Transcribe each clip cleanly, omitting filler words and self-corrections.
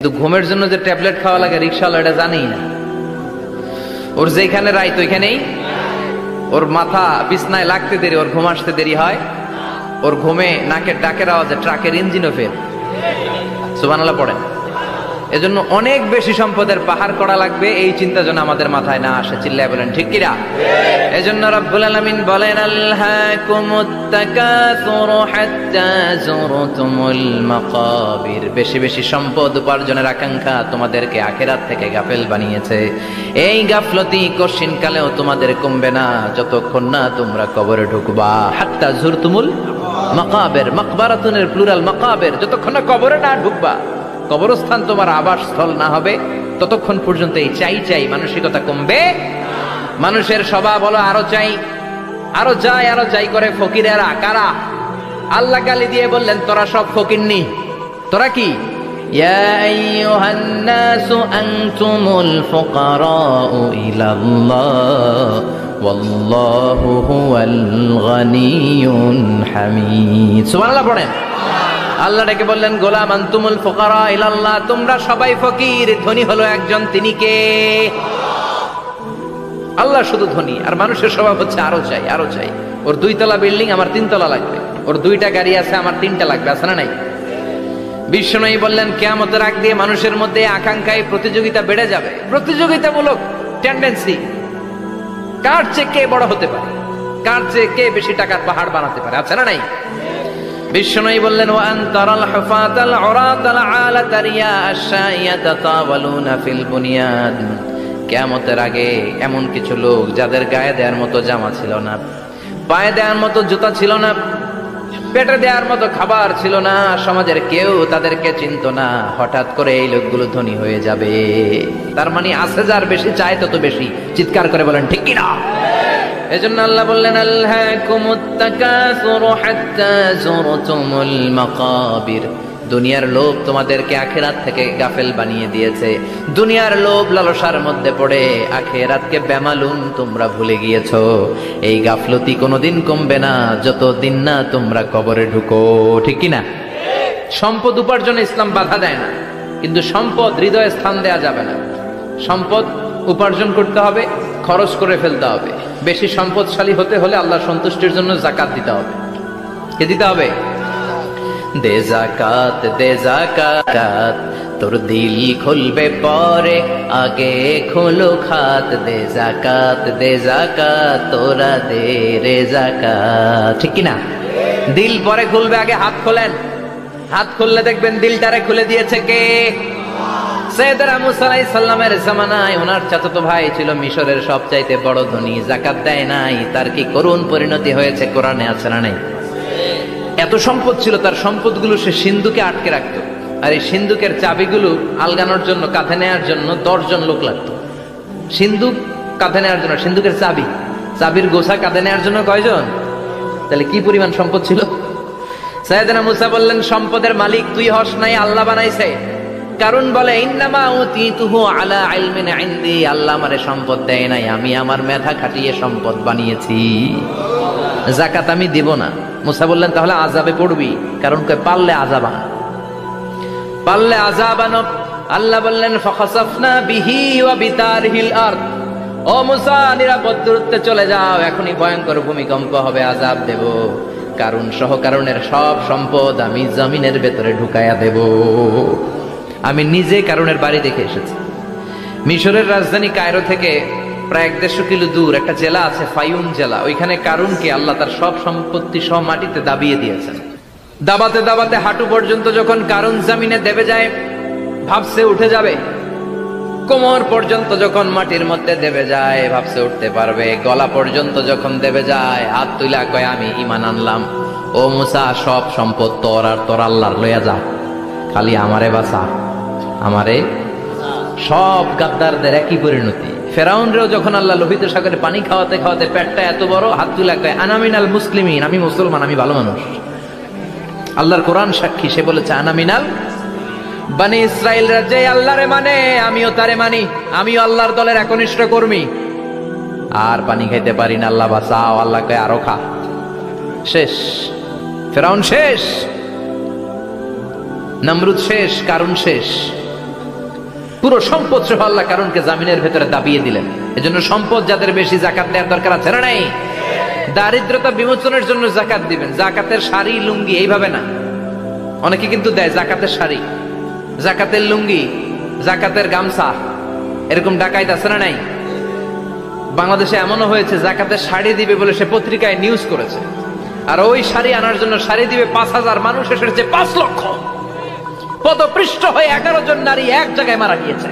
কিন্তু ঘুমের জন্য যে ট্যাবলেট খাওয়া লাগে রিক্সাওয়ালা এটা জানেই না। ওর যেখানে রাইত ওইখানেই ওর মাথা বিছনায় লাগতে দেরি, ওর ঘুম আসতে দেরি হয়। ওর ঘুমে নাকের ডাকের আওয়াজে ট্রাকের ইঞ্জিনও ফেল। সুবহানাল্লাহ পড়েন। এজন্য অনেক বেশি সম্পদের পাহাড় করা লাগবে, এই চিন্তা যেন আমাদের মাথায় না আসে। চিল্লায় বলেন ঠিক কিনা? এজন্য রব্বুল আলামিন বলেন আলহাকুমুত তাকাসুর হাত্তা যুরতুমুল মাকাবির। বেশি বেশি সম্পদ উপার্জনের আকাঙ্ক্ষা তোমাদেরকে আখিরাত থেকে গাফেল বানিয়েছে। এই গাফলতি কশিন কালেও তোমাদের কমবে না যতক্ষণ না তোমরা কবরে ঢুকবা। হাত্তা যুরতুমুল মাকাবির, মাকবারাতুনের প্লুরাল মাকাবির, যতক্ষণ না কবরে না ঢুকবা, কবরস্থান তোমার আবাসস্থল না হবে, ততক্ষণ পর্যন্ত এই চাই চাই মানসিকতা কমবে। মানুষের স্বভাব হলো আরো চাই, আরো চাই, আরো চাই করে। ফকিরেরা কারা? আল্লাহ গালি দিয়ে বললেন তোরা সব ফকিরনি। তোরা কি? ইয়া আইয়ুহান নাসু আনতুমুল ফুকারাউ ইলাল্লাহ ওয়াল্লাহু হুয়াল গানিয়ুল হামিদ। সুবহানাল্লাহ পড়েন। আল্লাহ ডেকে বললেন গোলাম আনতুমুল ফুকারা ইলাল্লাহ, তোমরা সবাই ফকির, ধনী হলো একজন, তিনি কে? আল্লাহ শুধু ধনী, আর মানুষের স্বভাব হচ্ছে আরো চাই, আরো চাই। ওর 2 তলা বিল্ডিং, আমার 3 তলা লাগবে। ওর 2টা গাড়ি আছে, আমার 3টা লাগবে। আছে না নাই? বিশ্বনবী বললেন কিয়ামতের আগ দিয়ে মানুষের মধ্যে আকাঙ্ক্ষায় প্রতিযোগিতা বেড়ে যাবে, প্রতিযোগিতামূলক টেন্ডেন্সি। কার চেয়ে কে বড় হতে পারে, কার চেয়ে কে বেশি টাকার পাহাড় বানাতে পারে। আছে না নাই? বিশ্বনবী বললেন ওয়ান তারাল হুফাতাল উরাতাল আলাতা রিয়া আশ-শাইয়াতা তাওয়ালুনা ফিল বুনিয়ান। কিয়ামতের আগে এমন কিছু লোক যাদের গায়ে দেওয়ার মতো জামা ছিল না, পায়ে দেওয়ার মতো জুতা ছিল না, পেটে দেওয়ার মতো খাবার ছিল না, সমাজের কেউ তাদেরকে চিনতো না। হঠাৎ করে এই লোকগুলো ধনী হয়ে যাবে। তার মানে আছে যার বেশি চায় তত বেশি। চিৎকার করে বলেন ঠিক কি না? এজন্য আল্লাহ বললেন আলহাকুমুত তাকাসুর হাত্তা যুরতুমুল মাকাবির। দুনিয়ার লোভ তোমাদেরকে আখিরাত থেকে গাফেল বানিয়ে দিয়েছে। দুনিয়ার লোভ লালসার মধ্যে পড়ে আখিরাতকে বেমালুম তোমরা ভুলে গিয়েছো। এই গাফলতি কোনোদিন কমবে না যতদিন না তোমরা কবরে ঢুকো। ঠিক কি না? সম্পদ উপার্জনে ইসলাম বাধা দেয় না, কিন্তু সম্পদ হৃদয়ে স্থান দেয়া যাবে না। সম্পদ উপার্জন করতে হবে, খরচ করে ফেলতে হবে। বেশি সম্পদশালী হতে হলে আল্লাহ সন্তুষ্টির জন্য যাকাত দিতে হবে। কে দিতে হবে? দে যাকাত, দে যাকাত, তোর দিল খুলবে পরে, আগে খোলো খাত। দে যাকাত, দে যাকাত, তোরা দে রে যাকাত। ঠিক কি না? দিল পরে খুলবে, আগে হাত খোলেন। হাত খুললে দেখবেন দিলটারে খুলে দিয়েছে কে? সাইয়েদনা মুসা আলাইহিস সালামের জামানায় ওনার চাচাতো ভাই ছিল মিশরের সবচাইতে বড় ধনী, যাকাত দেয় নাই। তার কি করুণ পরিণতি হয়েছে কোরআনে আছে না নাই? এত সম্পদ ছিল, তার সম্পদগুলো সে সিন্ধুকে আটকে রাখতো। আর এই সিন্ধুকের চাবিগুলো আলগানোর জন্য, কাঁধে নেওয়ার জন্য 10 জন লোক লাগতো। সিন্ধুক কাঁধে নেওয়ার জন্য, সিন্ধুকের চাবি, চাবির গোছা কাঁধে নেওয়ার জন্য কয়জন? তাহলে কি পরিমাণ সম্পদ ছিল? সাইয়েদনা মুসা বললেন সম্পদের মালিক তুই হস নাই, আল্লাহ বানাইছে। কারণ বলে ইন্নামা উতিতুহু আলা ইলমিন ইনদি, আল্লাহ আমারে সম্পদ দেয় নাই, আমি আমার মেধা খাটিয়ে সম্পদ বানিয়েছি। যাকাত আমি দিব না। মুসা বললেন তাহলে আযাবে পড়বি, কারণ কই পারলে আযাব আন, পারলে আযাব আন। আল্লাহ বললেন ফাখাসাফনা বিহি ওয়া বিতারহিল আরদ, ও মুসা নিরাপদ দূরত্বে চলে যাও, এখনই ভয়ঙ্কর ভূমিকম্প হবে, আযাব দেব। কারণ সহ কারণের সব সম্পদ আমি জমিনের ভেতরে ঢুকায়া দেব। আমি নিজে কারণের বাড়ি দেখে এসেছি। মিশরের রাজধানী কায়রো থেকে প্রায় 150 কিলো দূর একটা জেলা আছে, ফায়ুম জেলা। ওইখানে কারুনকে আল্লাহ তার সব সম্পত্তি সব মাটিতে দাবিয়ে দিয়েছেন। দাবাতে দাবাতে হাঁটু পর্যন্ত যখন কারুন জমিনে দেবে যায়, ভাবছে উঠে যাবে। কোমর পর্যন্ত যখন মাটির মধ্যে দেবে যায়, ভাবছে উঠতে পারবে। গলা পর্যন্ত যখন দেবে যায়, হাত তুইলা কয় আমি ঈমান আনলাম। ও মুসা, সব সম্পদ তোর, আর তোর আল্লাহর লইয়া যা, খালি আমারে বাঁচা, আমারে। সব গাদ্দারদের একই পরিণতি। ফেরাউনরেও যখন আল্লাহ লোহিত সাগরে পানি খাওয়াতে খাওয়াতে পেটটা এত বড়, হাত তুলে কয় আনা মিনাল মুসলিমিন, আমি মুসলমান, আমি ভালো মানুষ। আল্লাহর কোরআন সাক্ষী, সে বলেছে আনা মিনাল বনি ইসরাইলরা যে আল্লাহরে মানে আমিও তারে মানি, আমিও আল্লাহর দলের একনিষ্ঠ কর্মী। আর পানি খাইতে পারি না, আল্লাহ বাঁচাও। আল্লাহ কয় আরো খা। শেষ, ফেরাউন শেষ, নমরুদ শেষ, কারুন শেষ। পুরো সম্পদ সহ আল্লাহ কারণকে জামিনের ভেতরে দাবিয়ে দিলেন। এজন্য সম্পদ যাদের বেশি জাকাত দেওয়ার দরকার আছে না নাই? দারিদ্রতা বিমোচনের জন্য জাকাত দিবেন। জাকাতের শাড়ি লুঙ্গি এইভাবে না, অনেকে কিন্তু দেয় জাকাতের শাড়ি, জাকাতের লুঙ্গি, জাকাতের গামছা, এরকম ডাকাইত আছে না নাই? বাংলাদেশে এমনও হয়েছে জাকাতের শাড়ি দিবে বলে সে পত্রিকায় নিউজ করেছে, আর ওই শাড়ি আনার জন্য শাড়ি দিবে 5,000 মানুষ এসেছে 5 লক্ষ। পদপৃষ্ঠ হয়ে 11 জন নারী এক জায়গায় মারা গিয়েছে।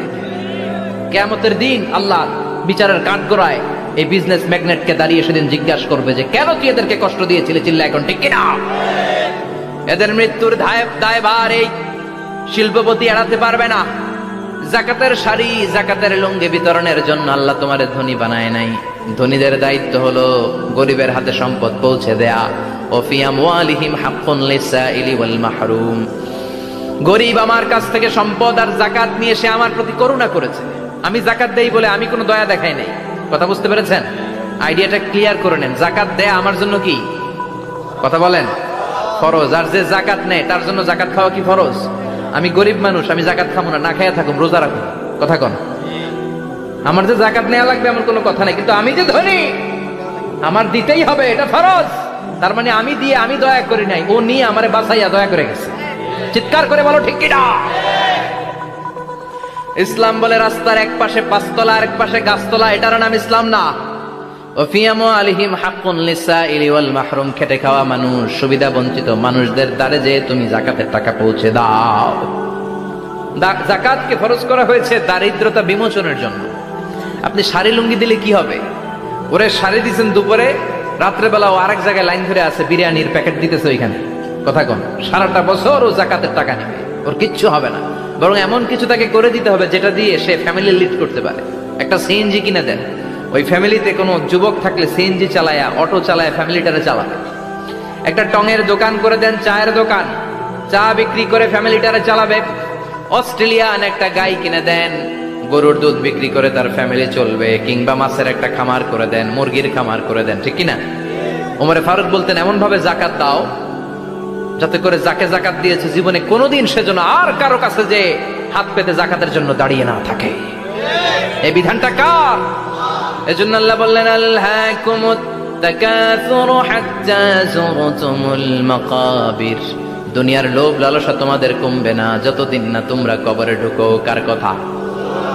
কিয়ামতের দিন আল্লাহ বিচারের কাঠগড়ায় এই বিজনেস ম্যাগনেটকে দাঁড়িয়ে সেদিন জিজ্ঞাসা করবে যে কেন তুই এদেরকে কষ্ট দিয়েছিলি? চিল্লা এখন ঠিক কিনা? এদের মৃত্যুর দায়ভার এই শিল্পপতি এড়াতে পারবে না। জাকাতের শাড়ি, জাকাতের লুঙ্গি বিতরণের জন্য আল্লাহ তোমার ধনী বানায় নাই। ধনীদের দায়িত্ব হলো গরিবের হাতে সম্পদ পৌঁছে দেয়া। ওফি আমওয়ালিহিম হাক্কুন লিসাইলি ওয়াল মাহরুম। গরিব আমার কাছ থেকে সম্পদ আর জাকাত নিয়ে সে আমার প্রতি করুণা করেছে। আমি জাকাত দেই বলে আমি কোনো দয়া দেখাই নাই। কথা বুঝতে পেরেছেন? আইডিয়াটা ক্লিয়ার করে নেন। জাকাত দেয়া আমার জন্য কি? কথা বলেন, ফরজ। আর যে জাকাত নেয় তার জন্য জাকাত খাওয়া কি ফরজ? আমি গরিব মানুষ, আমি জাকাত খাবো না, না খাইয়া থাকুম, রোজা রাখুন। কথা কন। আমার যে জাকাত নেওয়া লাগবে এমন কোনো কথা নেই, কিন্তু আমি যে ধনী আমার দিতেই হবে, এটা ফরজ। তার মানে আমি দিয়ে আমি দয়া করি নাই, ও নিয়ে আমারে বাঁচাইয়া দয়া করে গেছে। চিৎকার করে বলো ঠিক কিনা? ইসলাম বলে রাস্তার এক পাশে 5 তলা আর এক পাশে গাছতলা, এটার নাম ইসলাম না। ওফিয়ামু আলিহিম হাক্কুন লিসাইলি ওয়াল মাহরুম। খেটে খাওয়া মানুষ, সুবিধা বঞ্চিত মানুষদের দ্বারে যে তুমি জাকাতের টাকা পৌঁছে দাও। জাকাতকে ফরজ করা হয়েছে দারিদ্রতা বিমোচনের জন্য। আপনি শাড়ি লুঙ্গি দিলে কি হবে? ওরে শাড়ি দিচ্ছেন দুপুরে, রাত্রেবেলা ও আরেক জায়গায় লাইন ধরে আছে, বিরিয়ানির প্যাকেট দিতেছে ওইখানে। কথা কন। সারাটা বছর ও জাকাতের টাকা নেবে, ওর কিচ্ছু হবে না। বরং এমন কিছু তাকে করে দিতে হবে যেটা দিয়ে সে ফ্যামিলি লিড করতে পারে। একটা সিএনজি কিনে দেন, ওই ফ্যামিলিতে কোনো যুবক থাকলে সিএনজি চালায়া, অটো চালায়া ফ্যামিলিটারে চালাবে। একটা টঙের দোকান করে দেন, চায়ের দোকান, চা বিক্রি করে ফ্যামিলিটারে চালাবে। অস্ট্রেলিয়ান একটা গাই কিনে দেন, গরুর দুধ বিক্রি করে তার ফ্যামিলি চলবে। কিংবা মাছের একটা খামার করে দেন, মুরগির খামার করে দেন, ঠিক কিনা? ওমরে ফারুক বলতেন এমন ভাবে জাকাত দাও যাতে করে যাকে জাকাত দিয়েছে জীবনে কোনোদিন সেজন্য আর কারো কাছে যে হাত পেতে জাকাতের জন্য দাঁড়িয়ে না থাকে। এই বিধানটা কার? এজন্য আল্লাহ বললেন আলহাকুমুত তাকাসুরু হাত্তা যুরতুমুল মাকাবির। দুনিয়ার লোভ লালসা তোমাদের কমবে না যতদিন না তোমরা কবরে ঢুকো। কার কথা?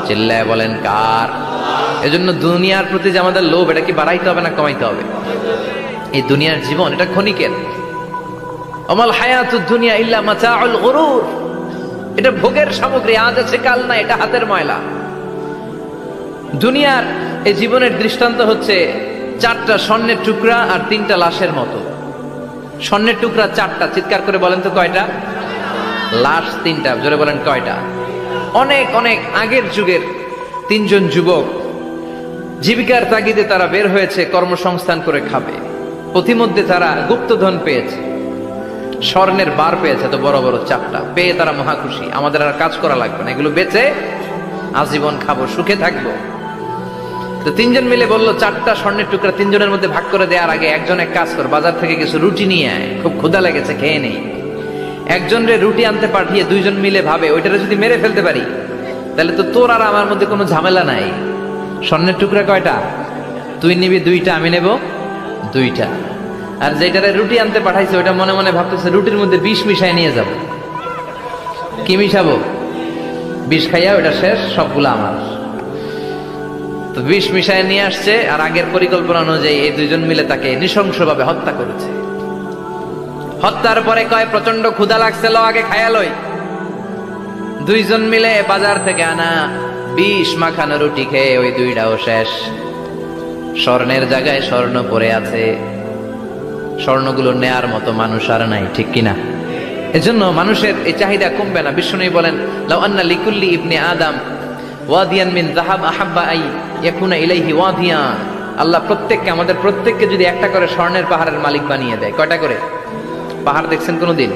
চিল্লায় বলেন কার? এজন্য দুনিয়ার প্রতি যে আমাদের লোভ, এটা কি বাড়াইতে হবে না কমাইতে হবে? এই দুনিয়ার জীবন এটা ক্ষণিকের। আমাল হায়াতুদ দুনিয়া ইল্লা মাতাউল গুরুর। এটা ভোগের সামগ্রী, আজ আছে কাল না, এটা হাতের ময়লা। দুনিয়ার এই জীবনের দৃষ্টান্ত হচ্ছে 4টা স্বর্ণের টুকরা আর 3টা লাশের মতো। স্বর্ণের টুকরা 4টা, চিৎকার করে বলেন তো কয়টা? লাশ 3টা, জোরে বলেন কয়টা? অনেক অনেক আগের যুগের 3 জন যুবক জীবিকার তাগিদে তারা বের হয়েছে কর্মসংস্থান করে খাবে। পথিমধ্যে তারা গুপ্তধন পেয়েছে, স্বর্ণের বার পেয়েছে, তো বড় বড় 4টা পেয়ে তারা মহা খুশি। আমাদের আর কাজ করা লাগবে না, এগুলো বেচে আজীবন খাবো, সুখে থাকবো। তো 3 জন মিলে বললো 4টা স্বর্ণের টুকরা 3 জনের মধ্যে ভাগ করে দেওয়ার আগে একজন এক কাজ কর, বাজার থেকে কিছু রুটি নিয়ে আয়, খুব ক্ষুধা লেগেছে, খেয়ে নেই। একজনের রুটি আনতে পাঠিয়ে 2 জন মিলে ভাবে ওইটারে যদি মেরে ফেলতে পারি তাহলে তো তোর আর আমার মধ্যে কোনো ঝামেলা নাই। স্বর্ণের টুকরা কয়টা? তুই নিবি 2টা, আমি নেব 2টা। আর যেটারে রুটি আনতে পাঠাইছে ওইটা মনে মনে ভাবতেছে রুটির মধ্যে বিষ মিশাই নিয়ে যাব। কি মিশাবো? বিষ খাইয়া ওইটা শেষ, সবগুলো আমার। তো বিষ মিশায় নিয়ে আসছে, আর আগের পরিকল্পনা অনুযায়ী এই 2 জন মিলে তাকে নৃশংসভাবে হত্যা করেছে। হত্যার পরে কয় প্রচন্ড ক্ষুধা লাগছে, লো আগে খায়া লই। 2 জন মিলে বাজার থেকে আনা বিষ মাখানো রুটি খেয়ে ওই 2টাও শেষ। স্বর্ণের জায়গায় স্বর্ণ পড়ে আছে, স্বর্ণগুলো নেয়ার মতো মানুষ আর নাই, ঠিক কিনা? এজন্য মানুষের এই চাহিদা কমবে না। বিষ্ণু বলেন লাউ আন্না লিকুল্লি ইবনে আদম ওয়াদিয়ান মিন যাহাব আহাব্বা আই ইয়াকুনা ইলাইহি ওয়াদিয়ান। আল্লাহ প্রত্যেককে, আমাদের প্রত্যেককে যদি একটা করে স্বর্ণের পাহাড়ের মালিক বানিয়ে দেয়। কয়টা করে পাহাড় দেখছেন কোনোদিন?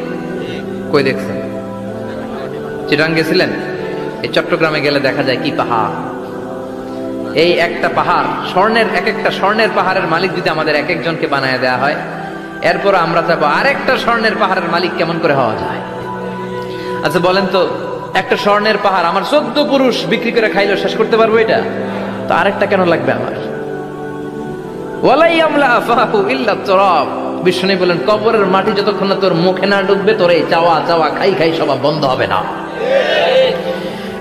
কই দেখছেন? চিটাং গেছিলেন? এই চট্টগ্রামে গেলে দেখা যায় কি পাহাড়। এই একটা পাহাড় স্বর্ণের, এক একটা স্বর্ণের পাহাড়ের মালিক যদি আমাদের এক একজনকে বানায় দেওয়া হয়, এরপর আমরা চাবো আরেকটা স্বর্ণের পাহাড়ের মালিক কেমন করে হওয়া যায়। আচ্ছা বলেন তো, একটা স্বর্ণের পাহাড় আমার 14 পুরুষ বিক্রি করে খাইলো শেষ করতে পারবো এটা? তো আরেকটা কেন লাগবে আমার? ওয়ালাই আমলা আফাহু ইল্লা তুরাব। বিষ্ণু বলেন কবরের মাটি যতক্ষণ না তোর মুখে না ঢুকবে তোর এই চাওয়া চাওয়া খাই খাই সব বন্ধ হবে না।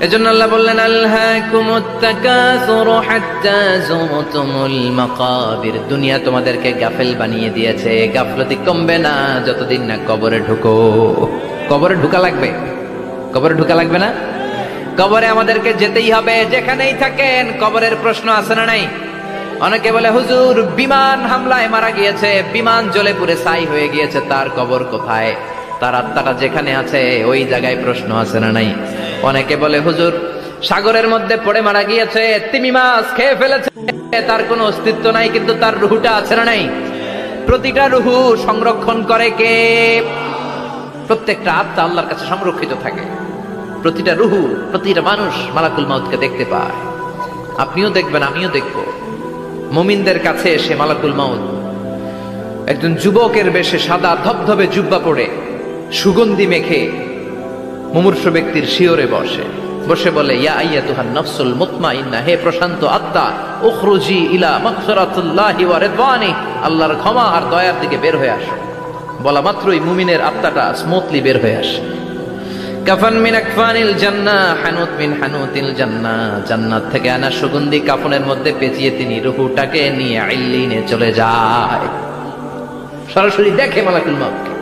এজন্য আল্লাহ বললেন আলহাকুমুত তাকাসুরু হাত্তা যুরতুমুল মাকাবির। দুনিয়া তোমাদেরকে গাফেল বানিয়ে দিয়েছে, গাফলতি কমবে না যতদিন না কবরে ঢুকো। কবরে ঢুকা লাগবে, কবরে ঢুকা লাগবে না? কবরে আমাদেরকে যেতেই হবে, যেখানেই থাকেন। কবরের প্রশ্ন আছে না নাই? অনেকে বলে হুজুর বিমান হামলায় মারা গিয়েছে, বিমান জ্বলে পুড়ে ছাই হয়ে গিয়েছে, তার কবর কোথায়? তার আত্মাটা যেখানে আছে ওই জায়গায় প্রশ্ন আছে না নাই? অনেকে বলে হুজুর সাগরের মধ্যে পড়ে মারা গিয়েছে, তিমি মাছ খেয়ে ফেলেছে, তার কোনো অস্তিত্ব নাই, কিন্তু তার রুহুটা আছে না নাই? প্রতিটা রুহু সংরক্ষণ করে কে? প্রত্যেকটা আত্মা আল্লাহর কাছে সংরক্ষিত থাকে। প্রতিটা রুহু, প্রতিটা মানুষ মালাকুল মাউতকে দেখতে পায়। আপনিও দেখবেন, আমিও দেখব। মুমিনদের কাছে এসে মালাকুল মাউত একজন যুবকের বেশে সাদা ধবধবে জুব্বা পরে সুগন্ধি মেখে মুমূর্ষু ব্যক্তির শিয়রে বসে বসে বলে ইয়া আইয়াতুহান নাফসুল মুতমাইন্না, হে প্রশান্ত আত্মা, উখরুজি ইলা মাগফিরাতিল্লাহি ওয়া রিদওয়ানি, আল্লাহর ক্ষমা আর দয়ার দিকে বের হয়ে আসো। বলা মাত্রই মুমিনের আত্মাটা স্মুথলি বের হয়ে আসে। কাফান মিন আকফানিল জান্নাহ, হানুত মিন হানুতিল জান্নাহ, জান্নাত থেকে আনা সুগন্ধি কাফনের মধ্যে পেঁচিয়ে তিনি রূহটাকে নিয়ে ইল্লিনে চলে যায়। সরাসরি দেখে মালাকুল মাউতকে।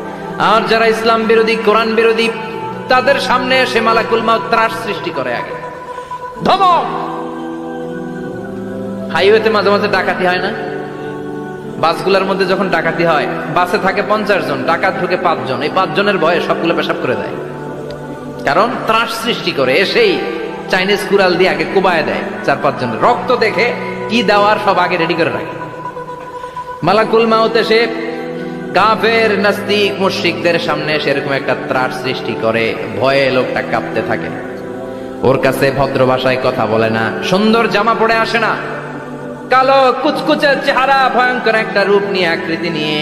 আর যারা ইসলাম বিরোধী, কোরআন বিরোধী, তাদের সামনে এসে মালাকুল মাউত ত্রাস সৃষ্টি করে। আগে ধমক। হাইওয়েতে মাঝে মাঝে ডাকাতি হয় না? বাসগুলোর মধ্যে যখন ডাকাতি হয়, বাসে থাকে 50 জন, ডাকাত ঢুকে 5 জন, এই 5 জনের ভয়ে সবগুলো পেশাব করে দেয়। কারণ ত্রাস সৃষ্টি করে। এসেই চাইনিজ কুড়াল দিয়ে আগে কুবায় দেয় 4-5 জনের। রক্ত দেখে কি দেওয়ার সব আগে রেডি করে রাখে। মালাকুল মাউত এসে কাফের নাস্তিক মুশরিকদের সামনে সেরকম একটা ত্রাস সৃষ্টি করে, ভয়ে লোকটা কাঁপতে থাকে। ওর কাছে ভদ্র ভাষায় কথা বলে না, সুন্দর জামা পরে আসে না, কালো কুচকুচে চেহারা, ভয়ঙ্কর একটা রূপ নিয়ে, আকৃতি নিয়ে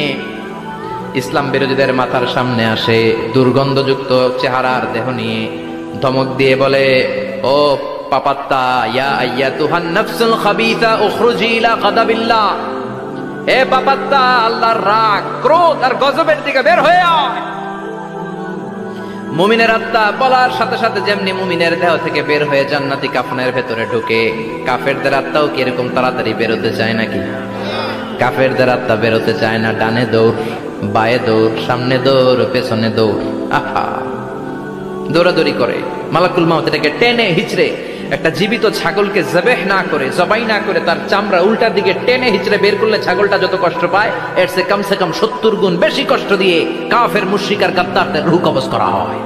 ইসলাম বিরোধীদের মাথার সামনে আসে, দুর্গন্ধযুক্ত চেহারার দেহ নিয়ে ধমক দিয়ে বলে ও পাপাত্তা, ইয়া আইয়াতুহান নাফসুল খাবিসা উখরুজি ইলা গাদাবিল্লাহ, হে পাপাত্তা, আল্লাহর রাগ, ক্রোধ আর গজবের দিকে বের হয়ে আয়। মুমিনের আত্মা বলার সাথে সাথে যেমনি মুমিনের দেহ থেকে বের হয়ে জান্নাতি কাফনের ভেতরে ঢুকে, কাফেরদের আত্মাও কি এরকম তাড়াতাড়ি বেরোতে চায় নাকি? কাফেরদের আত্মা বেরোতে চায় না। ডানে দৌড়, বায়ে দৌড়, সামনে দৌড়, পেছনে দৌড়, আহা দৌড়াদৌড়ি করে। মালাকুল মাউত এটাকে টেনে হিচড়ে, একটা জীবিত ছাগলকে জবেহ না করে, জবাই না করে, তার চামড়া উল্টার দিকে টেনে হিচড়ে বের করলে ছাগলটা যত কষ্ট পায়, এর সে কম 70 গুণ বেশি কষ্ট দিয়ে কাফের মুশরিক আর গাদ্দারদের রূহ কবজ করা হয়।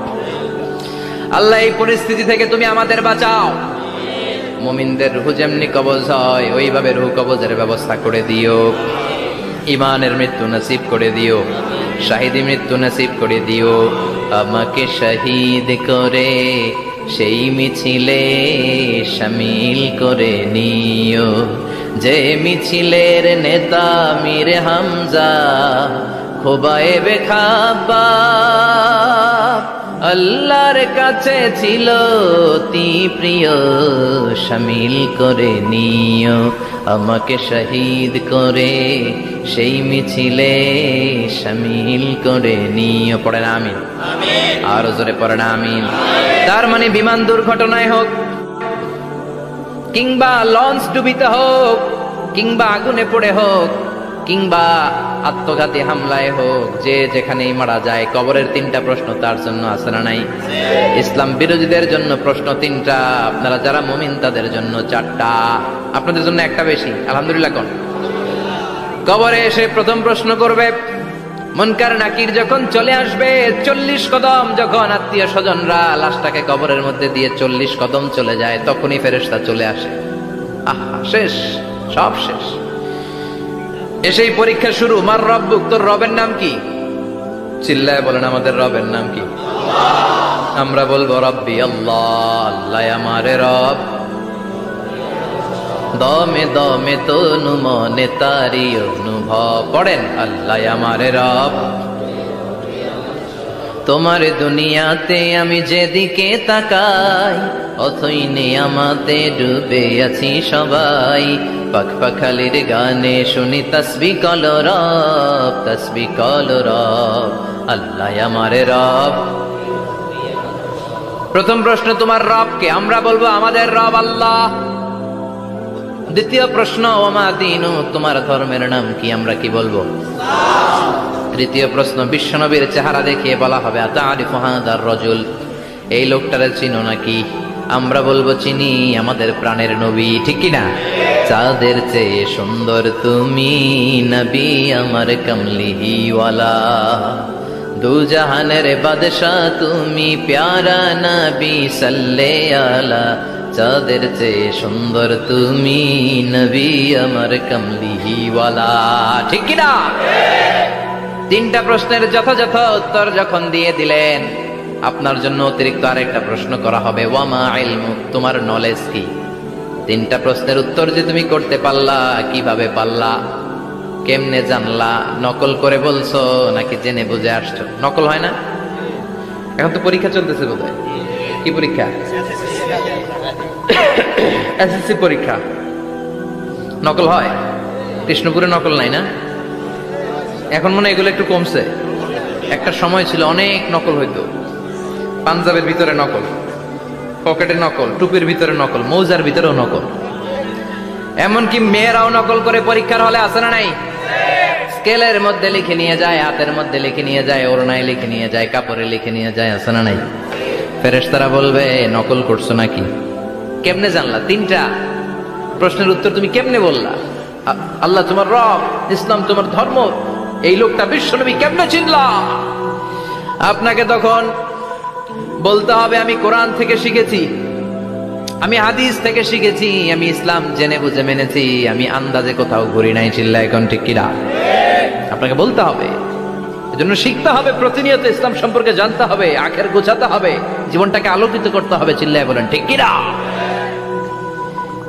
আল্লাহ এই পরিস্থিতি থেকে তুমি আমাদের বাঁচাও। মুমিনদের রূহ যেমনি কবজ হয় ওইভাবে রূহ কবজের ব্যবস্থা করে দিও। ইমানের মৃত্যু নসিব করে দিও, শাহিদি মৃত্যু নসিব করে দিও। আমাকে শহীদ করে সেই মিছিলে শামিল করে নিও, যে মিছিলের নেতা মীর হামজা খোবায়েবে খাব্বাব, আল্লাহর কাছে ছিল অতি প্রিয়, শামিল করে নিও। আমাকে শহীদ করে সেই মিছিলে শামিল করে নিও। পড়েন আমিন। আরো জোরে পড়েন আমিন। তার মানে বিমান দুর্ঘটনায় হোক, কিংবা লঞ্চ ডুবিতে হোক, কিংবা আগুনে পড়ে হোক, কিংবা আত্মঘাতী হামলায় হোক, যে যেখানেই মারা যায়, কবরের 3টা প্রশ্ন তার জন্য আছে না নাই? ইসলাম বিরোধীদের জন্য প্রশ্ন 3টা, আপনারা যারা মুমিন তাদের জন্য 4টা, আপনাদের জন্য একটা বেশি। আলহামদুলিল্লাহ। কোন কবরে এসে প্রথম প্রশ্ন করবে মুনকার নাকির যখন চলে আসবে, 40 কদম যখন আত্মীয় স্বজনরা লাশটাকে কবরের মধ্যে দিয়ে 40 কদম চলে যায়, তখনই ফেরেশতা চলে আসে। আহা, শেষ, সব শেষ। এসেই পরীক্ষা শুরু। মার রব্বুক, তোর রবের নাম কি? চিল্লায় বলেন আমাদের রবের নাম কি? আমরা বলবো রব্বি আল্লাহ, আল্লাহ আমারে রব। দমে দমে তনু মনে তারি অনুভব। পড়েন আল্লাহ আমারে রব। তোমার দুনিয়াতে আমি যেদিকে তাকাই, অথই নিয়ামতে ডুবে আছি সবাই। পাখপাখালির গানে শুনি তাসবিহ কল রব, তাসবিহ কল রব, আল্লাহ আমার রব। প্রথম প্রশ্ন, তোমার রব কে? আমরা বলবো আমাদের রব আল্লাহ। দ্বিতীয় প্রশ্ন, ওমা দীনু, তোমার ধর্মের নাম কি? আমরা কি বলবো? তৃতীয় প্রশ্ন, বিশ্বনবীর চেহারা দেখিয়ে বলা হবে আতারিফু হাদার রাজুল, এই লোকটারে চিনো নাকি? আমরা বলবো চিনি, আমাদের প্রাণের নবী, ঠিক কি না? চাঁদের চেয়ে সুন্দর তুমি নবী আমার কমলিওয়ালা, দু জাহানের বাদশা তুমি প্যারা নবী সাল্লে আলা, চাঁদের চেয়ে সুন্দর তুমি নবী আমার কমলিওয়ালা, ঠিক কি না? তিনটা প্রশ্নের যথাযথ উত্তর যখন দিয়ে দিলেন, আপনার জন্য অতিরিক্ত আরেকটা প্রশ্ন করা হবে, ওয়ামা ইলমুক, তোমার নলেজ কি? তিনটা প্রশ্নের উত্তর যে তুমি করতে পারলা, কিভাবে পারলা, কেমনে জানলা? নকল করে বলছো নাকি জেনে বুঝে আসছো? নকল হয় না? এখন তো পরীক্ষা চলতেছে বোধহয়। কি পরীক্ষা? এসএসসি পরীক্ষা। নকল হয়? কৃষ্ণপুরে নকল নাই না? এখন মনে হয় এগুলো একটু কমছে। একটা সময় ছিল অনেক নকল হইতো। পাঞ্জাবের ভিতরে নকল, পকেটে নকল, টুপির ভিতরে নকল, মৌজার ভিতরেও নকল। এমনকি মেয়েরাও নকল করে পরীক্ষার হলে আসে না নাই? স্কেলের মধ্যে লিখে নিয়ে যায়, হাতের মধ্যে লিখে নিয়ে যায়, ওড়নায় লিখে নিয়ে যায়, কাপড়ে লিখে নিয়ে যায়, আসে না নাই? ফেরেশতারা বলবে নকল করছো নাকি? কেমনে জানলা? তিনটা প্রশ্নের উত্তর তুমি কেমনে বললা? আল্লাহ তোমার রব, ইসলাম তোমার ধর্ম, এই লোকটা বিশ্বনবী, কেমনে চিনলা? আপনাকে তখন বলতে হবে আমি কোরআন থেকে শিখেছি, আমি হাদিস থেকে শিখেছি, আমি ইসলাম জেনে বুঝে মেনেছি, আমি আন্দাজে কোথাও ঘুরি নাই। চিল্লা এখন ঠিক কিনা? আপনাকে বলতে হবে। এজন্য শিখতে হবে, প্রতিনিয়ত ইসলাম সম্পর্কে জানতে হবে, আখের গোছাতে হবে, জীবনটাকে আলোকিত করতে হবে। চিল্লায় বলেন ঠিক কিনা?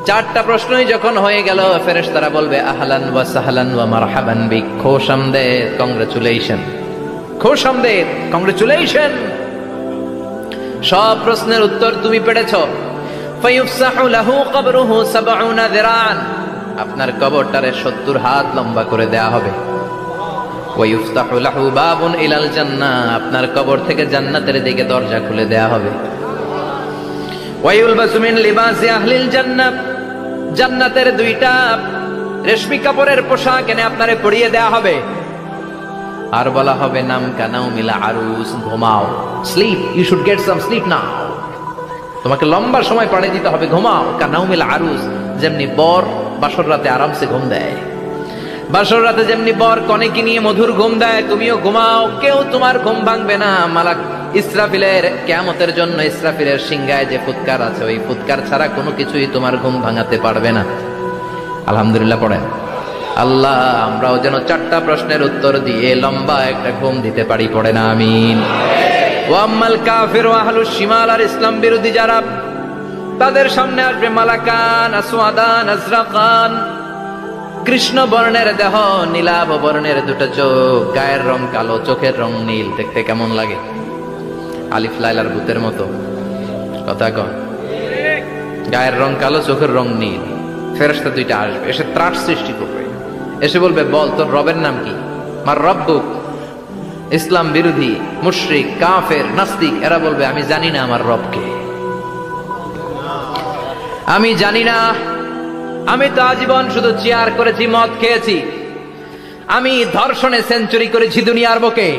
চারটা প্রশ্নই যখন হয়ে গেল, ফেরেশতারা বলবে আহলান ওয়া সাহলান ওয়া মারহাবান বিক, খোশামদেদ, কংগ্রেচুলেশন, খোশামদেদ, কংগ্রেচুলেশন, সব প্রশ্নের উত্তর তুমি পেরেছো। ফায়ুফসাহু লাহু কবরুহু ৭০ যিরাআন, আপনার কবরটারে ৭০ হাত লম্বা করে দেয়া হবে। ওয়া ইফতাহু লাহু বাবুন ইলাল জান্নাহ, আপনার কবর থেকে জান্নাতের দিকে দরজা খুলে দেয়া হবে। ওয়া ইউলবাসু মিন লিবাসি আহলিল জান্নাহ, জান্নাতের দুইটা রেশমি কাপড়ের পোশাক এনে আপনারে পরিয়ে দেয়া হবে। আর বলা হবে নাম কানাও মিলা আরুস, ঘুমাও, sleep, you should get some sleep now, তোমাকে লম্বা সময় পাড়ে দিতে হবে, ঘুমাও। কানাও মিলা আরুস, যেমনি বর বাসর রাতে আরামসে ঘুম দেয়, বাসর রাতে যেমনি বর কনেকে নিয়ে মধুর ঘুম দেয়, তুমিও ঘুমাও, কেউ তোমার ঘুম ভাঙবে না। মালাক ইসরাফিলের, কিয়ামতের জন্য ইসরাফিলের সিংহায় যে ফুৎকার আছে, ওই ফুৎকার ছাড়া কোনো কিছুই তোমার ঘুম ভাঙাতে পারবে না। আলহামদুলিল্লাহ পড়েন। আল্লাহ আমরাও যেন চারটা প্রশ্নের উত্তর দিয়ে লম্বা একটা ঘুম দিতে পারি, পড়ে না আমিন। ওয়াম্মাল কাফির ওয়া আহলুশ শিমাল, আর ইসলাম বিরোধী যারা, তাদের সামনে আসবে মালাকান আসওয়াদান আজরাকান, কৃষ্ণ বর্ণের দেহ, নীলাভ বর্ণের দুটো চোখ, গায়ের রং কালো, চোখের রং নীল। দেখতে কেমন লাগে? আলিফ লাইলার ভূতের মতো। কথা কন, গায়ের রং কালো, চোখের রং নীল। ফেরেশতা দুইটা আসবে, এসে ত্রাস সৃষ্টি করবে, এসে বলবে বল তোর রবের নাম কি? মার রব্বুক। ইসলাম বিরোধী মুশরিক, কাফের, নাস্তিক এরা বলবে আমি জানি না আমার রবকে, আমি জানি না, আমি তো আজীবন শুধু চেয়ার করেছি, মদ খেয়েছি, আমি ধর্ষণে সেঞ্চুরি করেছি দুনিয়ার বুকে,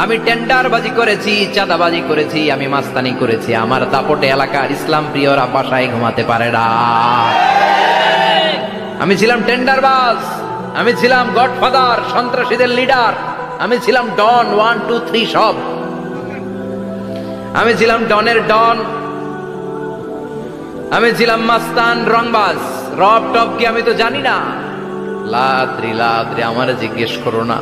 আমি টেন্ডারবাজি করেছি, চাঁদাবাজি করেছি, আমি মাস্তানি করেছি, আমার দাপটে এলাকার ইসলাম প্রিয়রা বাসায় ঘুমাতে পারে না। আমি ছিলাম টেন্ডারবাজ, আমি ছিলাম গডফাদার, সন্ত্রাসীদের লিডার, আমি ছিলাম ডন 1 2 3 সব, আমি ছিলাম ডনের ডন, আমি ছিলাম মাস্তান, রংবাজ। রব টপ কি আমি তো জানি না। লাদ্রি লাদ্রি, আমার জিজ্ঞেস করো না।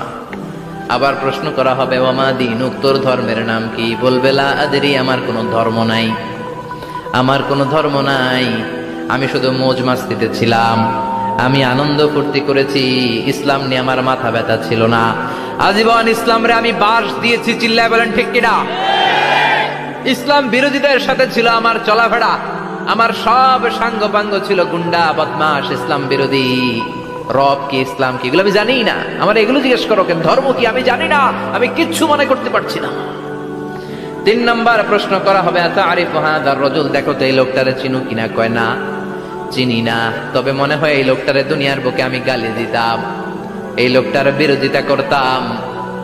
আবার প্রশ্ন করা হবে ওয়ামা দীনুক, তোর ধর্মের নাম কি? বলবে লা আদরি, আমার কোনো ধর্ম নাই, আমার কোনো ধর্ম নাই, আমি শুধু মৌজ মাস্তিতে ছিলাম, আমি আনন্দ ফুর্তি করেছি, ইসলাম নিয়ে আমার মাথা ব্যথা ছিল না। আজীবন ইসলামরে আমি বাস দিয়েছি, চিল্লায় বলেন ঠিক কিনা? ইসলাম বিরোধীদের সাথে ছিল আমার চলাফেরা, আমার সব সাঙ্গপাঙ্গ ছিল গুন্ডা বদমাশ ইসলাম বিরোধী। রব কি, ইসলাম কি, এগুলো আমি জানি না। আমার এগুলো জিজ্ঞেস করো কেন? ধর্ম কি আমি জানি না, আমি কিচ্ছু মনে করতে পারছি না। 3 নম্বর প্রশ্ন করা হবে, আতারিফু হাদার রাজুল, দেখো তো এই লোকটারে চিনো কিনা? কয় না, চিনি না, তবে মনে হয় এই লোকটারে দুনিয়ার বুকে আমি গালি দিতাম, এই লোকটার বিরোধিতা করতাম,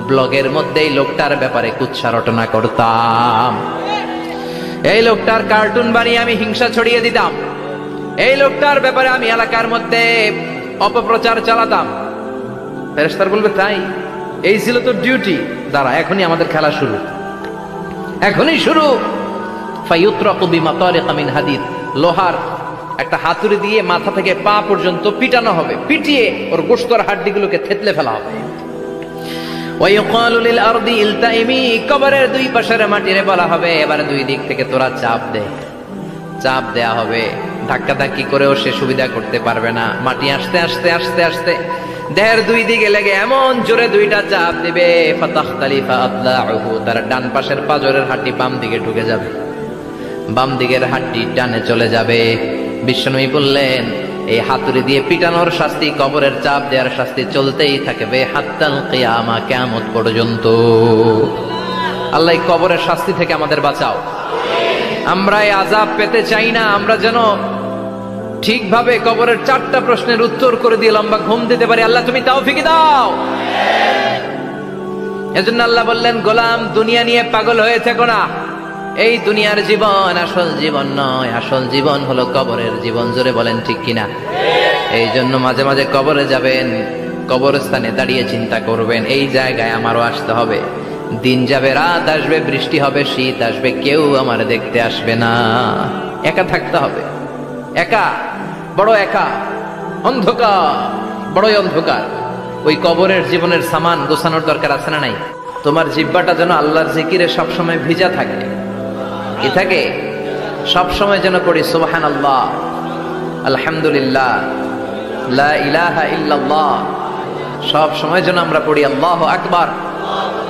ব্লগের মধ্যে এই লোকটার ব্যাপারে কুৎসা রটনা করতাম, এই লোকটার কার্টুন বানিয়ে আমি হিংসা ছড়িয়ে দিতাম, এই লোকটার ব্যাপারে আমি এলাকার মধ্যে অপপ্রচার চালাতাম। ফেরেশতারা বলবে তাই? এই ছিল তো ডিউটি। দাঁড়া, এখনই আমাদের খেলা শুরু, এখনই শুরু। ফায়ুতরাকু বিমাতারিকা মিন হাদিদ, লোহার একটা হাতুড়ি দিয়ে মাথা থেকে পা পর্যন্ত পিটানো হবে, পিটিয়ে ওর গোশতর হাড্ডিগুলোকে থেতলে ফেলা হবে। ওয়ায়ুকালু লিল আরদি ইলতাইমি, কবরের দুই পাশের মাটিরে বলা হবে এবারে দুই দিক থেকে তোরা চাপ দে। চাপ দেয়া হবে, ধাক্কা ধাক্কি করেও সে সুবিধা করতে পারবে না। মাটি আস্তে আস্তে আস্তে আস্তে দেহের দুই দিকে লেগে এমন জোরে দুইটা চাপ দিবে, ফাতাখতালিফা আদলাউহু, তার ডান পাশের পাজরের হাড্ডি বাম দিকে ঢুকে যাবে, বাম দিকের হাড্ডি ডানে চলে যাবে। বিশ্বনবী বললেন এই হাতুড়ি দিয়ে পিটানোর শাস্তি, কবরের চাপ দেওয়ার শাস্তি চলতেই থাকবে হাত্তাল কিয়ামা, কিয়ামত পর্যন্ত। আল্লাহ এই কবরের শাস্তি থেকে আমাদের বাঁচাও। আমরা এই আযাব পেতে চাই না, আমরা যেন ঠিকভাবে কবরের 4টা প্রশ্নের উত্তর করে দিয়ে লম্বা ঘুম দিতে পারি। আল্লাহ তুমি তৌফিক দাও। এজন্য আল্লাহ বললেন, গোলাম দুনিয়া নিয়ে পাগল হয়ে থেকো না, এই দুনিয়ার জীবন আসল জীবন নয়, আসল জীবন হলো কবরের জীবন। জোরে বলেন ঠিক কিনা? এই জন্য মাঝে মাঝে কবরে যাবেন, কবরস্থানে দাঁড়িয়ে চিন্তা করবেন এই জায়গায় আমারও আসতে হবে। দিন যাবে, রাত আসবে, বৃষ্টি হবে, শীত আসবে, কেউ আমার দেখতে আসবে না, একা থাকতে হবে। একা, বড় একা, অন্ধকার, বড়ই অন্ধকার। ওই কবরের জীবনের সামান গোছানোর দরকার আছে না নাই? তোমার জিহ্বাটা যেন আল্লাহর জিকিরে সবসময় ভিজা থাকে। কি থাকে? সবসময় যেন পড়ি সুবহানাল্লাহ, আলহামদুলিল্লাহ, লা ইলাহা ইল্লাল্লাহ। সব সময় যেন আমরা পড়ি আল্লাহু আকবার।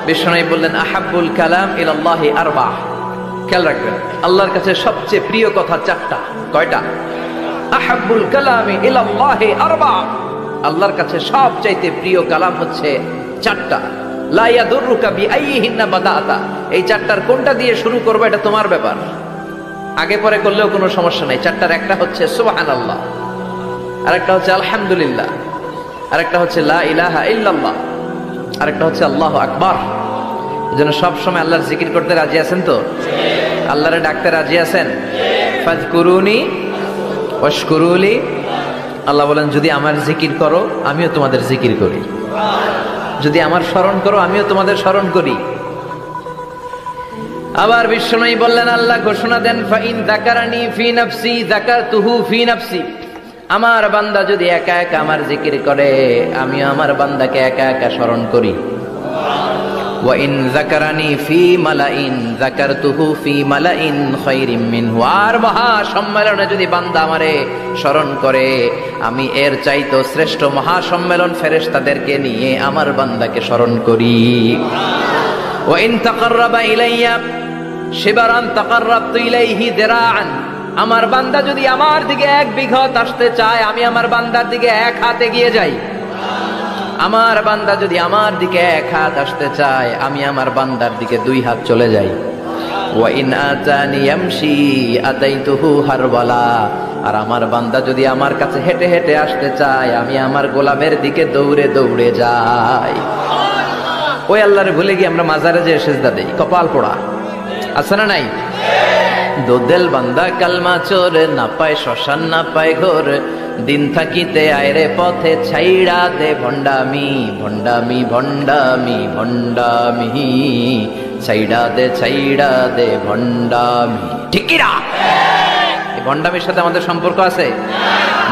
বিশ্বনবী বললেন, আহাব্বুল কালাম ইলাল্লাহি আরবা। খেয়াল রাখবেন, আল্লাহর কাছে সবচেয়ে প্রিয় কথা 4টা। কয়টা? আহাব্বুল কালামি ইলাল্লাহি আরবা। আল্লাহর কাছে সবচাইতে প্রিয় কালাম হচ্ছে 4টা। লা ইয়াদুররুকা বিআইয়িহিন্না বাদাআতা। এই 4টার কোনটা দিয়ে শুরু করবে এটা তোমার ব্যাপার, আগে পরে করলেও কোনো সমস্যা নাই। 4টার একটা হচ্ছে সুবহানাল্লাহ, আরেকটা হচ্ছে আলহামদুলিল্লাহ, আরেকটা হচ্ছে লা ইলাহা ইল্লাল্লাহ, আরেকটা হচ্ছে আল্লাহু আকবার। এজন্য সব সময় আল্লাহর জিকির করতে রাজি আছেন তো? আল্লাহরে ডাকতে রাজি আছেন? ফাযকুরুনি ওয়াশকুরুলি। আল্লাহ বলেন, যদি আমার জিকির করো আমিও তোমাদের জিকির করি, যদি আমার স্মরণ করো আমিও তোমাদের স্মরণ করি। আবার বিশ্বনবী বললেন, আল্লাহ ঘোষণা দেন, ফাইন যাকারানি ফি নাফসি যাকারতুহু ফি নাফসি। আমার বান্দা যদি একা একা আমার জিকির করে আমিও আমার বান্দাকে একা একা স্মরণ করি। ওয়া ইন যাকারানি ফি মালাইন যাকারতুহু ফি মালাইন খায়রিম মিনহু। আর মহা সম্মেলনে যদি বান্দা আমারে স্মরণ করে আমি এর চাইতো শ্রেষ্ঠ মহা সম্মেলন ফেরেশতাদেরকে নিয়ে আমার বান্দাকে স্মরণ করি। ওয়া ইন তাকাররাবা ইলাইয়া শিবরান তাকাররাবতু ইলাইহি দিরাআন। আমার বান্দা যদি আমার দিকে 1 বিঘত আসতে চায় আমি আমার বান্দার দিকে 1 হাত এগিয়ে যাই। আমার বান্দা যদি আমার দিকে 1 হাত আসতে চায় আমি আমার বান্দার দিকে 2 হাত চলে যাই। ওয়া ইন আতানি ইয়ামশি আতাইতুহু হারওয়ালা। আর আমার বান্দা যদি আমার কাছে হেঁটে হেঁটে আসতে চায় আমি আমার গোলামের দিকে দৌড়ে দৌড়ে যাই। ওই আল্লাহরে ভুলে গিয়ে আমরা মাজারে যে সিজদা দেই, কপাল পোড়া আছে না নাই? দোদেল বান্দা কালমা চোর, না পায় শ্মশান না পায় ঘোর, দিন থাকিতে আয়রে পথে ছাইড়া দে ভণ্ডামি ভণ্ডামি ভণ্ডামি ভণ্ডামি, ছাইড়া দে ভণ্ডামি। ঠিক কি না? এই ভণ্ডামির সাথে আমাদের সম্পর্ক আছে?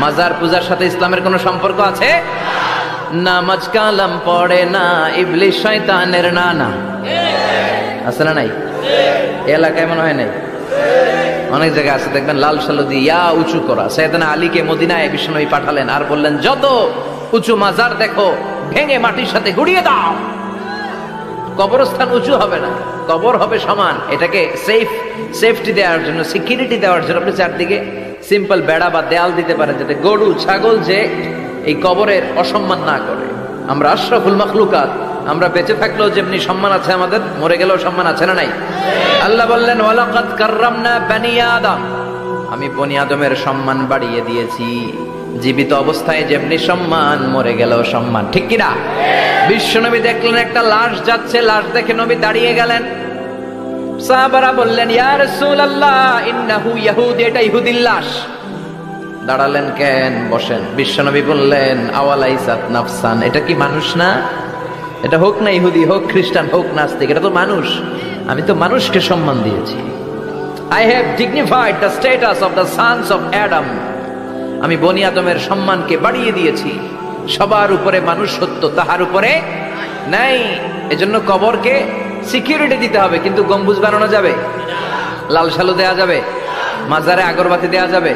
মাজার পূজার সাথে ইসলামের কোনো সম্পর্ক আছে? নামাজ কালাম পড়ে না ইবলিশ শয়তানের নানা, আছে না নাই? এলাকায় মনে হয় নাই, অনেক জায়গায় আছে দেখবেন লাল সালু দিয়া উঁচু করা। সাইয়েদনা আলীকে মদিনায় বিশ্বনবী পাঠালেন আর বললেন, যত উঁচু মাজার দেখো ভেঙে মাটির সাথে গুড়িয়ে দাও। কবরস্থান উঁচু হবে না, কবর হবে সমান। এটাকে সেফটি দেওয়ার জন্য, সিকিউরিটি দেওয়ার জন্য আপনি চারদিকে সিম্পল বেড়া বা দেয়াল দিতে পারেন, যাতে গরু ছাগল যে এই কবরের অসম্মান না করে। আমরা আশরাফুল মাখলুকাত, আমরা বেঁচে থাকলেও যেমনি সম্মান আছে আমাদের, মরে গেলেও সম্মান আছে না নাই? আল্লাহ বললেন ওয়ালাকাদ কাররামনা বানি আদম, আমি বনি আদমের সম্মান বাড়িয়ে দিয়েছি। জীবিত অবস্থায় যেমনি সম্মান, মরে গেলেও সম্মান, ঠিক কিনা? বিশ্বনবী দেখলেন একটা লাশ যাচ্ছে, লাশ দেখে নবী দাঁড়িয়ে গেলেন। সাহাবারা বললেন ইয়া রাসূলুল্লাহ ইন্নাহু ইয়াহুদি, এটা ইহুদির লাশ। দাঁড়ালেন কেন? বসেন। বিশ্বনবী বললেন আওয়ালাইসাত নাফসান, এটা কি মানুষ না? এটা হোক না ইহুদি, হোক খ্রিস্টান, হোক নাস্তিক, এটা তো মানুষ। আমি তো মানুষকে সম্মান দিয়েছি। I have dignified the status of the sons of Adam. আমি বনি আদমের সম্মানকে বাড়িয়ে দিয়েছি। সবার উপরে মানুষ সত্য, তাহার উপরে নাই। এজন্য কবরকে সিকিউরিটি দিতে হবে, কিন্তু গম্বুজ বানানো যাবে? লাল সালু দেয়া যাবে? মাজারে আগরবাতি দেয়া যাবে?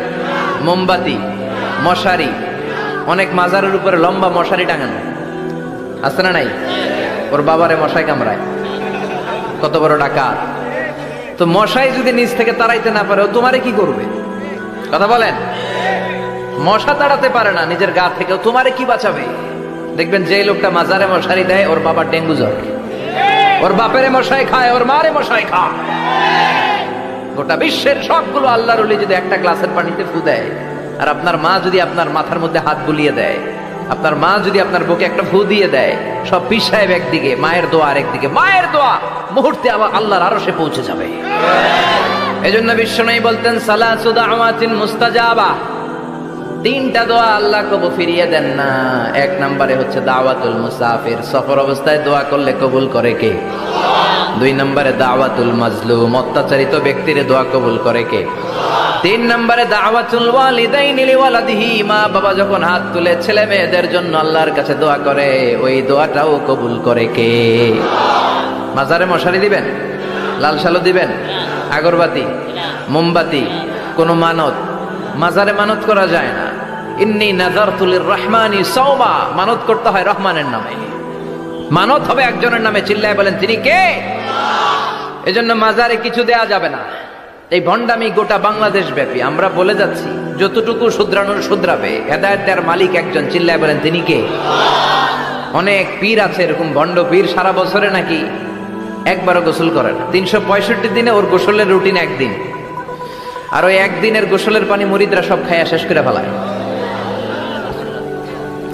মোমবাতি, মশারি, অনেক মাজারের উপরে লম্বা মশারি টাঙানো আছে না নাই? ওর বাবারে মশাই কামড়ায়, কত বড় ডাকাত। তো মশাই যদি নিচ থেকে তাড়াইতে না পারে, ও তোমারে কি করবে? কথা বলেন। মশা তাড়াতে পারে না নিজের গা থেকে, তোমারে কি বাঁচাবে? দেখবেন যে লোকটা মাজারে মশারি দেয়, ওর বাবার ডেঙ্গু জ্বর, ওর বাপেরে মশাই খায়, ওর মারে মশাই খায়। গোটা বিশ্বের সবগুলো আল্লাহর ওলি যদি একটা গ্লাসের পানিতে ফু দেয়, আর আপনার মা যদি আপনার মাথার মধ্যে হাত বুলিয়ে দেয়, আপনার মা যদি আপনার বুকে একটা ফু দিয়ে দেয়, সব পীর সাহেব একদিকে, মায়ের দোয়া আরেকদিকে। মায়ের দোয়া মুহূর্তে আবার আল্লাহর আরশে পৌঁছে যাবে। এজন্য বিশ্বনবী বলতেন সালাসু দাওয়াতিন মুস্তাজাবা, তিনটা দোয়া আল্লাহ কবুল ফিরিয়ে দেন না। এক নম্বরে হচ্ছে দাওয়াতুল মুসাফির, সফর অবস্থায় দোয়া করলে কবুল করে কে? দুই নম্বরে দাওয়াতুল মাজলুম, অত্যাচারিত ব্যক্তির দোয়া কবুল করে কে? তিন নম্বরে দাওয়াতুল ওয়ালিদাইনি লিওয়ালাদিহি, মা বাবা যখন হাত তুলে ছেলে মেয়েদের জন্য আল্লাহর কাছে দোয়া করে, ওই দোয়াটাও কবুল করে কে? মাজারে মশারি দিবেন? লাল সালু দিবেন? আগরবাতি, মোমবাতি, কোন মানত? মাজারে মানত করা যায় না। ইন্নী নাযারতু লিররহমানি সাওমা, মানত করতে হয় রহমানের নামে। মানত হবে একজনের নামে, চিল্লায় বলেন তিনি কে? এজন্য মাজারে কিছু দেয়া যাবে না। এই ভণ্ডামি গোটা বাংলাদেশ ব্যাপী, আমরা বলে যাচ্ছি যতটুকু শুধরানোর শুধরাবে। হেদায়েত দেওয়ার মালিক একজন, চিল্লায় বলেন তিনি কে? অনেক পীর আছে এরকম ভণ্ড পীর, সারা বছরে নাকি একবারও গোসল করে না। 365 দিনে ওর গোসলের রুটিন একদিন, আর ওই একদিনের গোসলের পানি মুরিদরা সব খাইয়া শেষ করে ফেলায়।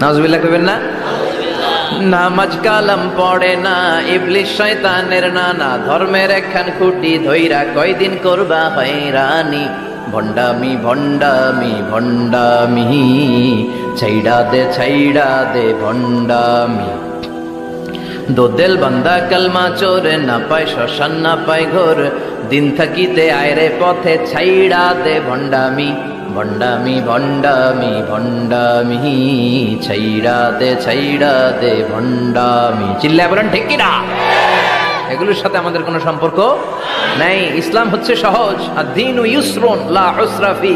নাউজুবিল্লাহ কইবেন না? নামাজ কালাম পড়ে না, ইবলিশ শয়তানের নানা, ধর্মের একখান খুঁটি ধইরা কয়দিন করবা হয়রানি। ভণ্ডামি ভণ্ডামি ভণ্ডামি, ছাইড়া দে ভণ্ডামি। দোদেল বান্দা কালমা চোরে, না পায় শ্মশান না পায় ঘোর, দিন থাকিতে আয়রে পথে ছাইড়া দে ভণ্ডামি। ভণ্ডামি ভণ্ডামি ভণ্ডামি, ছাইড়া দে ভণ্ডামি। চিল্লায় বলেন ঠিক কিনা? এগুলোর সাথে আমাদের কোনো সম্পর্ক নাই। ইসলাম হচ্ছে সহজ। আদ-দীনু ইউসরুন লা উসরা ফি,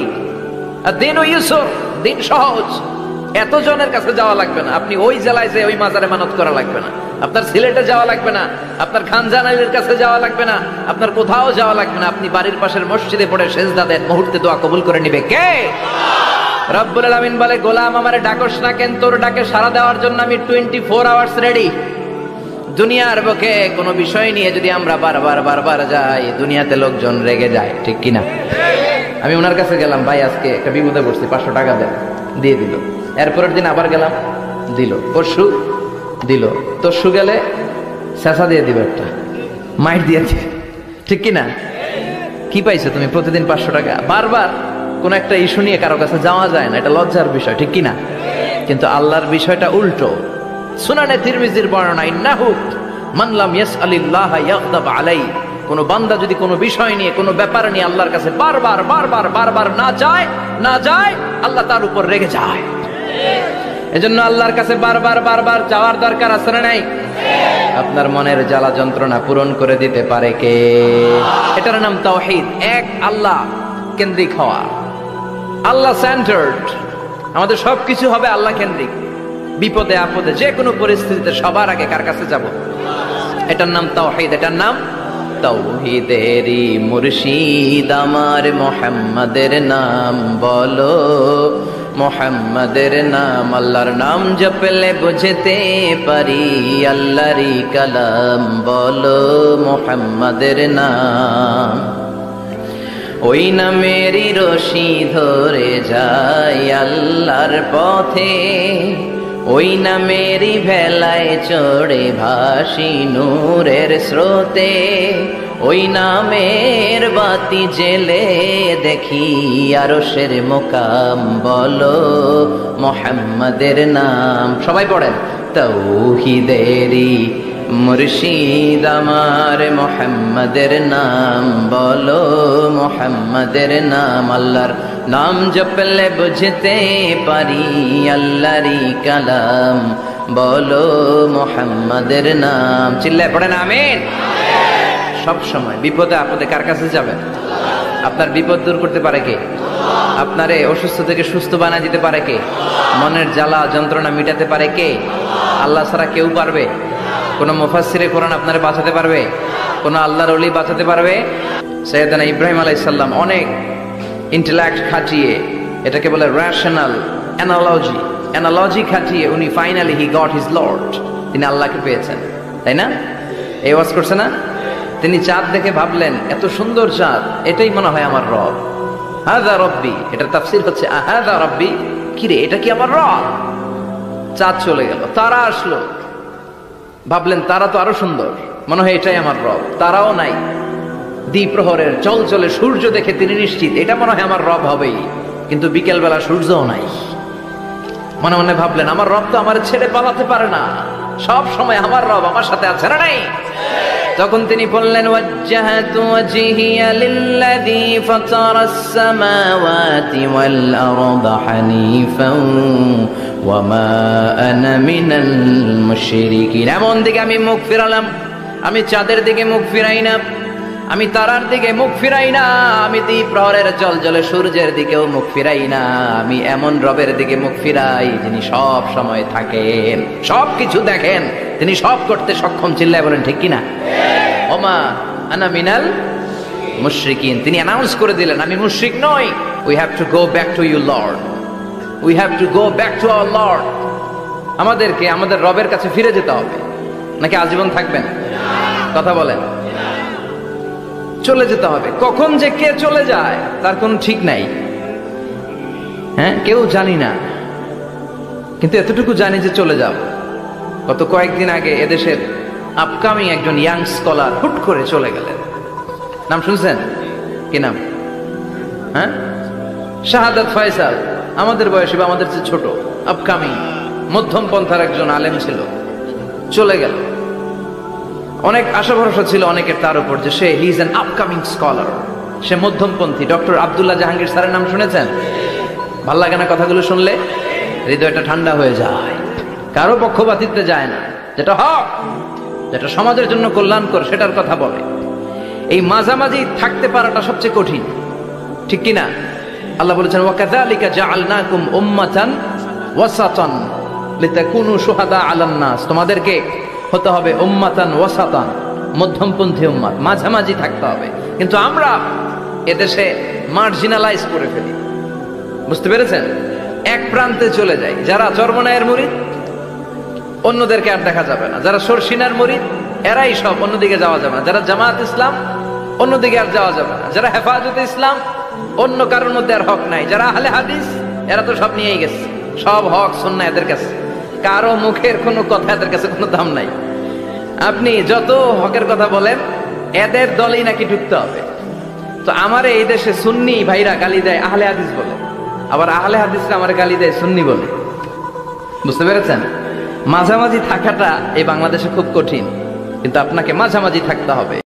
আদ-দীনু ইউসর, দিন সহজ। এত জনের কাছে যাওয়া লাগবে না, আপনি ওই জেলায় যে ওই মাজারে মানত করা লাগবে না, আপনার সিলেটে যাওয়া লাগবে না, আপনার খানজানাইলের কাছে যাওয়া লাগবে না, আপনার কোথাও যাওয়া লাগবে না। আপনি বাড়ির পাশের মসজিদে পড়ে সেজদা দেন, মুহূর্তে দোয়া কবুল করে নিবে কে? রব্বুল আলামিন বলে গোলাম আমারে ডাকস না কেন? তোর ডাকে সাড়া দেওয়ার জন্য আমি 24 আওয়ার্স রেডি। দুনিয়ার বুকে কোনো বিষয় নিয়ে যদি আমরা বারবার যাই, দুনিয়াতে লোকজন রেগে যায়, ঠিক কিনা? আমি ওনার কাছে গেলাম, ভাই আজকে একটা বিপদে পড়ছি, 500 টাকা দেন, দিয়ে দিল। এরপরের দিন আবার গেলাম, দিল। পরশু দিল, তরশু গেলে চেঁচা দিয়ে দিবে, একটা মাইট দিয়ে দিবে, ঠিক কিনা? কি পাইছো তুমি? প্রতিদিন 500 টাকা। বারবার কোন একটা ইস্যু নিয়ে কারো কাছে যাওয়া যায় না, এটা লজ্জার বিষয়, ঠিক কিনা? কিন্তু আল্লাহর বিষয়টা উল্টো। সুনানে তিরমিজির বর্ণনা, ইন্নাহু মান লাম ইয়াসআলিল্লাহ ইয়াগদাব আলাই, কোন বান্দা যদি কোনো বিষয় নিয়ে, কোনো ব্যাপার নিয়ে আল্লাহর কাছে বারবার না যায়, আল্লাহ তার উপর রেগে যায়। এজন্য আল্লাহর কাছে বারবার যাওয়ার দরকার আছে না নাই? আপনার মনের জ্বালা যন্ত্রণা পূরণ করে দিতে পারে কে? এটার নাম তাওহীদ। এক আল্লাহ কেন্দ্রিক হওয়া, আল্লাহ সেন্টার্ড। আমাদের সবকিছু হবে আল্লাহ কেন্দ্রিক। বিপদে আপদে যে কোনো পরিস্থিতিতে সবার আগে কার কাছে যাব? এটার নাম তাওহীদ, এটার নাম তাওহীদেরই মুর্শিদ আমার মুহাম্মাদের নাম বলো, মুহাম্মাদের নাম। আল্লাহর নাম জপলে বুঝতে পারি আল্লাহরই কালাম বলো, মুহাম্মাদের নাম। ওই নামেরই রশি ধরে যায় আল্লাহর পথে, ওই নামেরই ভেলায় চড়ে ভাসি নূরের স্রোতে, ওই নামের বাতি জেলে দেখি আরশের মুকাম বলো, মুহাম্মাদের নাম। সবাই পড়েন, তাওহীদেরই মুর্শিদ আমার মুহাম্মাদের নাম বলো, মুহাম্মাদের নাম। আল্লাহর নাম জপলে বুঝতে পারি আল্লাহরই কালাম বলো, মুহাম্মাদের নাম। চিল্লায় পড়েন আমিন। সব সময় বিপদে আপদে কার কাছে যাবেন? আপনার বিপদ দূর করতে পারে কে? আপনারে অসুস্থ থেকে সুস্থ বানায় দিতে পারে কে? মনের জ্বালা যন্ত্রণা মিটাতে পারে কে? আল্লাহ ছাড়া কেউ পারবে? কোন মুফাসসিরে কোরআন আপনারে বাঁচাতে পারবে? কোন আল্লাহর ওলি বাঁচাতে পারবে? সাইয়েদনা ইব্রাহিম আলাইহিস সালাম অনেক ইন্টেলেক্ট খাটিয়ে, এটাকে বলে রেশনাল অ্যানালজি খাটিয়ে উনি finally he got his Lord, তিনি আল্লাহকে পেয়েছেন, তাই না? এই ওয়াজ করছে না? তিনি চাঁদ দেখে ভাবলেন এত সুন্দর চাঁদ, এটাই মনে হয় আমার রব। হাযা রব্বি, এটার তাফসীর হচ্ছে হাযা রব্বি, কি রে এটা কি আমার রব? চাঁদ চলে গেল, তারা আসলো, ভাবলেন তারা তো আরো সুন্দর, মনে হয় এটাই আমার রব। তারাও নাই, দ্বিপ্রহরের চলচলে সূর্য দেখে তিনি নিশ্চিত এটা মনে হয় আমার রব হবেই। কিন্তু বিকেল বেলা সূর্যও নাই। মনে মনে ভাবলেন আমার রব তো আমার ছেড়ে পালাতে পারে না, সব সময় আমার রব আমার সাথে আছে না নাই? তখন তিনি বললেন ওয়াজ্জাহাতু ওয়াজহিয়া লিল্লাযী ফাতারাস সামাওয়াতি ওয়াল আরদা হানিফান ওয়া মা আনা মিনাল মুশরিকিন। এমন দিকে আমি মুখ ফিরালাম, আমি চাঁদের দিকে মুখ ফিরাই না, আমি তারার দিকে মুখ ফিরাই না, আমি দ্বিপ্রহরের জলজলে সূর্যের দিকেও মুখ ফিরাই না, আমি এমন রবের দিকে মুখ ফিরাই যিনি সব সময় থাকেন, সব কিছু দেখেন, তিনি সব করতে সক্ষম। চিল্লায় বলেন ঠিক কিনা? ওমা আনা মিনাল মুশরিকিন, তিনি অ্যানাউন্স করে দিলেন আমি মুশরিক নই। We have to go back to you lord, we have to go back to our lord. আমাদেরকে আমাদের রবের কাছে ফিরে যেতে হবে, নাকি আজীবন থাকবেন? কথা বলেন। চলে যেতে হবে। কখন যে কে চলে যায় তার কোনো ঠিক নাই, হ্যাঁ, কেউ জানি না, কিন্তু এতটুকু জানি যে চলে যাব। গত কয়েকদিন আগে এদেশের আপকামিং একজন ইয়াং স্কলার হুট করে চলে গেলেন। নাম শুনছেন? কি নাম? হ্যাঁ, শাহাদাত ফয়সাল। আমাদের বয়সে বা আমাদের চেয়ে ছোট, আপকামিং মধ্যম পন্থার একজন আলেম ছিল, চলে গেল। অনেক আশা ভরসা ছিল অনেকের তার উপর যে সে he is an upcoming scholar, সে মধ্যমপন্থী। ডক্টর আব্দুল্লাহ জাহাঙ্গীর স্যারের নাম শুনেছেন? ভাল লাগে না কথাগুলো শুনলে? হৃদয়টা ঠান্ডা হয়ে যায়। কারো পক্ষপাতিত্বে যায় না, যেটা হক, যেটা সমাজের জন্য কল্যাণকর সেটার কথা বলে। এই মাঝামাঝি থাকতে পারাটা সবচেয়ে কঠিন, ঠিক কিনা? আল্লাহ বলেছেন ওয়াকাযালিকা জাআলনাকুম উম্মাতান ওয়াসাতান লিতাকুনু শুহাদা আলান নাস, তোমাদেরকে হতে হবে উম্মাতান ওয়াসাতান, মধ্যমপন্থী উম্মাত, মাঝামাঝি থাকতে হবে। কিন্তু আমরা এদেশে মার্জিনালাইজ করে ফেলি, বুঝতে পেরেছেন? এক প্রান্তে চলে যাই। যারা চরমনায়ের মুরিদ অন্যদেরকে আর দেখা যাবে না, যারা সরসিনার মুরিদ এরাই সব, অন্যদিকে যাওয়া যাবে না। যারা জামাত ইসলাম অন্যদিকে আর যাওয়া যাবে না। যারা হেফাজতে ইসলাম অন্য কারোর মধ্যে আর হক নাই। যারা আহলে হাদিস এরা তো সব নিয়েই গেছে, সব হক সুন্নাহ এদের কাছে, কারো মুখের কোনো কথা এদের কাছে কোনো দাম নাই। আপনি যত হকের কথা বলেন এদের দলেই নাকি ঢুকতে হবে। তো আমার এই দেশে সুন্নি ভাইরা গালি দেয় আহলে হাদিস বলে, আবার আহলে হাদিসরা আমার গালি দেয় সুন্নি বলে, বুঝতে পেরেছেন? মাঝামাঝি থাকাটা এই বাংলাদেশে খুব কঠিন, কিন্তু আপনাকে মাঝামাঝি থাকতে হবে।